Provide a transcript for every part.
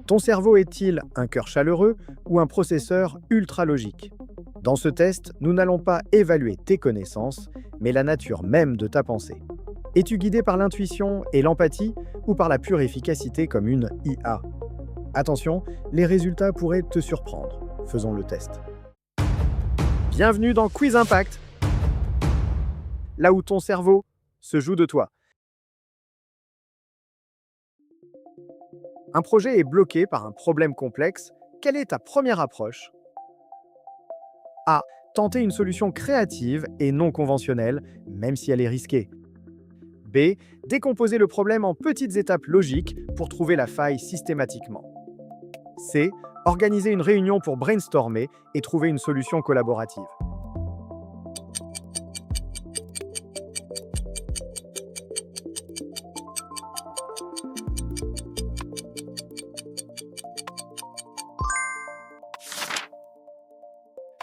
Ton cerveau est-il un cœur chaleureux ou un processeur ultra logique? Dans ce test, nous n'allons pas évaluer tes connaissances, mais la nature même de ta pensée. Es-tu guidé par l'intuition et l'empathie ou par la pure efficacité comme une IA? Attention, les résultats pourraient te surprendre. Faisons le test. Bienvenue dans Quiz Impact, là où ton cerveau se joue de toi. Un projet est bloqué par un problème complexe. Quelle est ta première approche? A. Tenter une solution créative et non conventionnelle, même si elle est risquée. B. Décomposer le problème en petites étapes logiques pour trouver la faille systématiquement. C. Organiser une réunion pour brainstormer et trouver une solution collaborative.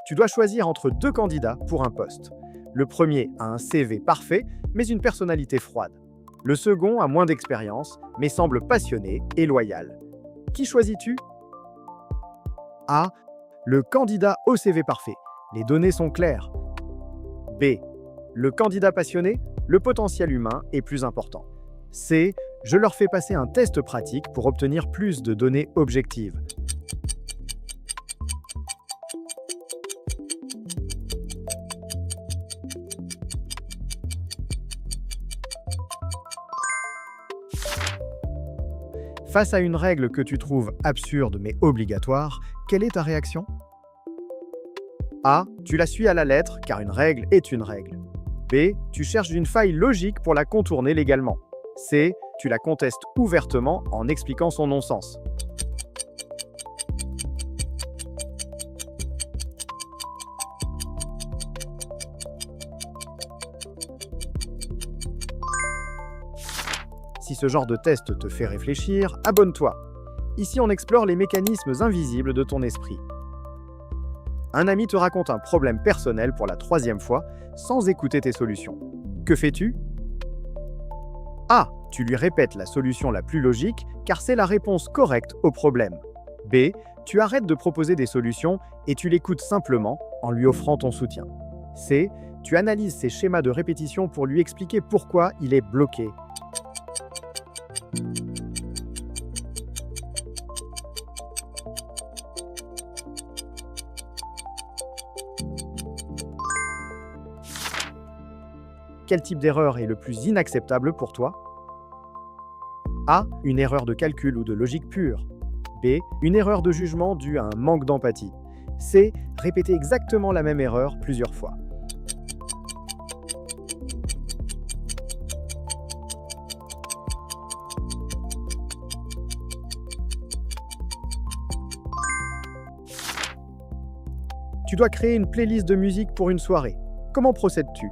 Tu dois choisir entre deux candidats pour un poste. Le premier a un CV parfait, mais une personnalité froide. Le second a moins d'expérience, mais semble passionné et loyal. Qui choisis-tu? A. Le candidat au CV parfait. Les données sont claires. B. Le candidat passionné. Le potentiel humain est plus important. C. Je leur fais passer un test pratique pour obtenir plus de données objectives. Face à une règle que tu trouves absurde mais obligatoire, quelle est ta réaction? A. Tu la suis à la lettre car une règle est une règle. B. Tu cherches une faille logique pour la contourner légalement. C. Tu la contestes ouvertement en expliquant son non-sens. Si ce genre de test te fait réfléchir, abonne-toi. Ici, on explore les mécanismes invisibles de ton esprit. Un ami te raconte un problème personnel pour la 3e fois, sans écouter tes solutions. Que fais-tu? A. Tu lui répètes la solution la plus logique, car c'est la réponse correcte au problème. B. Tu arrêtes de proposer des solutions et tu l'écoutes simplement en lui offrant ton soutien. C. Tu analyses ses schémas de répétition pour lui expliquer pourquoi il est bloqué. Quel type d'erreur est le plus inacceptable pour toi? A. Une erreur de calcul ou de logique pure. B. Une erreur de jugement due à un manque d'empathie. C. Répéter exactement la même erreur plusieurs fois. Tu dois créer une playlist de musique pour une soirée. Comment procèdes-tu?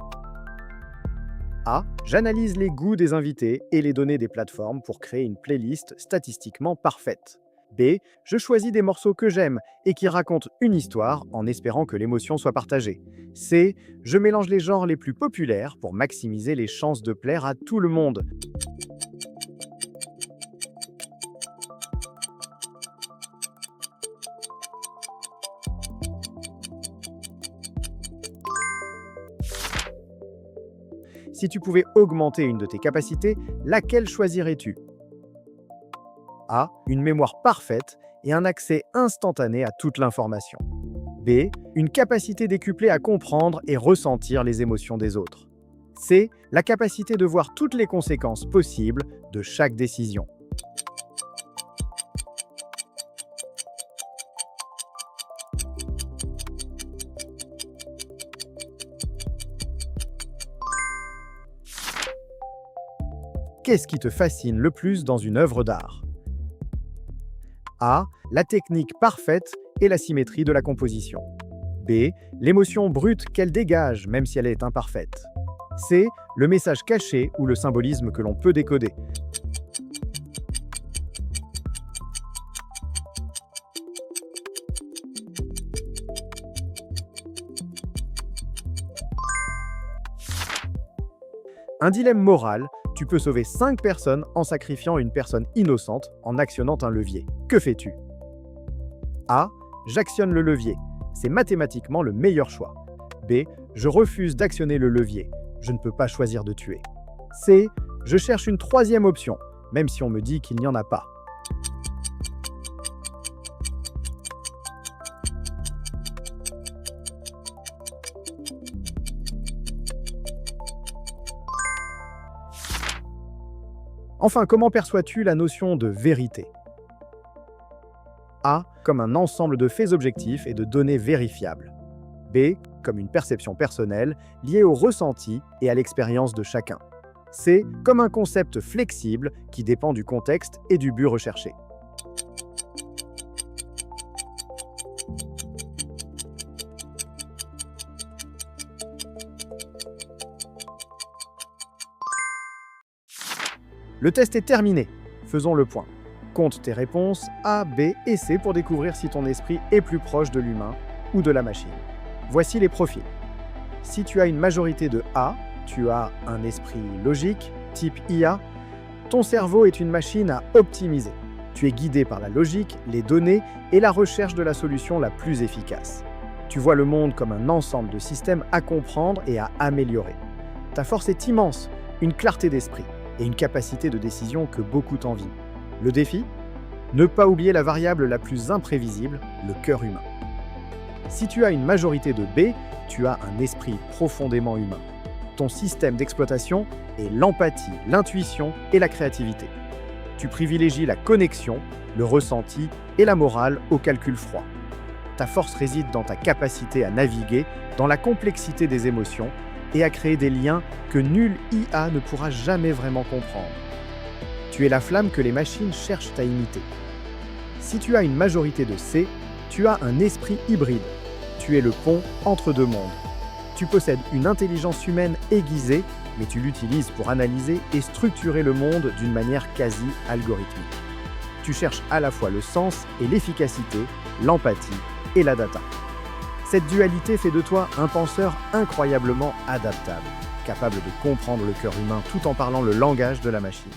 A. J'analyse les goûts des invités et les données des plateformes pour créer une playlist statistiquement parfaite. B. Je choisis des morceaux que j'aime et qui racontent une histoire en espérant que l'émotion soit partagée. C. Je mélange les genres les plus populaires pour maximiser les chances de plaire à tout le monde. Si tu pouvais augmenter une de tes capacités, laquelle choisirais-tu? A. Une mémoire parfaite et un accès instantané à toute l'information. B. Une capacité décuplée à comprendre et ressentir les émotions des autres. C. La capacité de voir toutes les conséquences possibles de chaque décision. Qu'est-ce qui te fascine le plus dans une œuvre d'art? A. La technique parfaite et la symétrie de la composition. B. L'émotion brute qu'elle dégage, même si elle est imparfaite. C. Le message caché ou le symbolisme que l'on peut décoder. Un dilemme moral, Tu peux sauver 5 personnes en sacrifiant une personne innocente en actionnant un levier. Que fais-tu? A. J'actionne le levier. C'est mathématiquement le meilleur choix. B. Je refuse d'actionner le levier. Je ne peux pas choisir de tuer. C. Je cherche une troisième option, même si on me dit qu'il n'y en a pas. Enfin, comment perçois-tu la notion de vérité? A. Comme un ensemble de faits objectifs et de données vérifiables. B. Comme une perception personnelle liée au ressenti et à l'expérience de chacun. C. Comme un concept flexible qui dépend du contexte et du but recherché. Le test est terminé. Faisons le point. Compte tes réponses A, B et C pour découvrir si ton esprit est plus proche de l'humain ou de la machine. Voici les profils. Si tu as une majorité de A, tu as un esprit logique, type IA. Ton cerveau est une machine à optimiser. Tu es guidé par la logique, les données et la recherche de la solution la plus efficace. Tu vois le monde comme un ensemble de systèmes à comprendre et à améliorer. Ta force est immense, une clarté d'esprit et une capacité de décision que beaucoup t'envient. Le défi? Ne pas oublier la variable la plus imprévisible, le cœur humain. Si tu as une majorité de B, tu as un esprit profondément humain. Ton système d'exploitation est l'empathie, l'intuition et la créativité. Tu privilégies la connexion, le ressenti et la morale au calcul froid. Ta force réside dans ta capacité à naviguer dans la complexité des émotions et à créer des liens que nulle IA ne pourra jamais vraiment comprendre. Tu es la flamme que les machines cherchent à imiter. Si tu as une majorité de C, tu as un esprit hybride. Tu es le pont entre deux mondes. Tu possèdes une intelligence humaine aiguisée, mais tu l'utilises pour analyser et structurer le monde d'une manière quasi algorithmique. Tu cherches à la fois le sens et l'efficacité, l'empathie et la data. Cette dualité fait de toi un penseur incroyablement adaptable, capable de comprendre le cœur humain tout en parlant le langage de la machine.